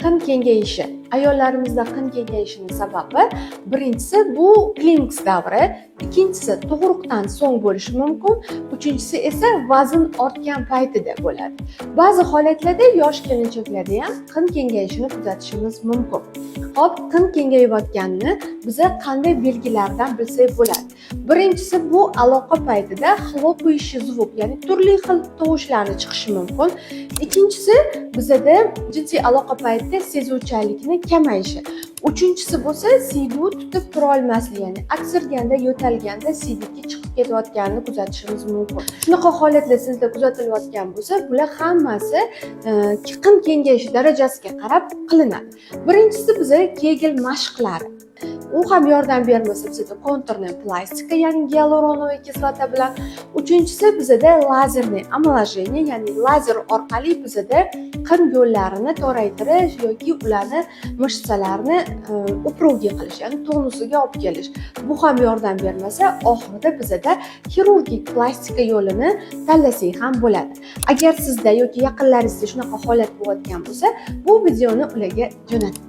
qin kengayishi. Ayollarimizda qin kengayishining sababi birinchisi bu klimaks davri, ikkinchisi tug'ruqdan so'ng bo'lishi mumkin, uchinchisi esa vazn ortgan paytida bo'ladi. Ba'zi holatlarda yosh kelinchaklarda ham qin kengayishini kuzatishimiz mumkin. Hop, qin kengayayotganini biza qanday belgilardan bilsak bo'ladi? Birinchisi bu aloqa paytida xlopishi zvuk, ya'ni turli xil tovushlarni chiqishi mumkin. Ikkinchisi bizada jinsiy aloqa paytida sezuvchanlikni kamayishi. Uchinchisi bo'lsa siydik tutib tura olmasligi, ya'ni aksirganda, yo'talganda siydikka chiqib ketayotganini kuzatishimiz mumkin. Shunaqa holatlar sizda kuzatilayotgan bo'lsa, bular hammasi qin kengayishi darajasiga qarab qilinadi. Birinchisi biza Kegel mashqlari. U ham yordam bermasa bizada konturni plastika, ya'ni gialuronoviy kislota bilan. Uchinchisi bizada lazerni amolajeniya, ya'ni lazer orqali bizada qin yo'llarini toraytirish yoki ularni mishsalarni uprugi qilish, ya'ni tonusiga olib kelish. Bu ham yordam bermasa, oxirida bizada xirurgik plastika yo'lini tanlasak ham bo'ladi. Agar sizda yoki yaqinlaringizda shunaqa holat bo'layotgan bo'lsa, bu videoni ularga jo'nating.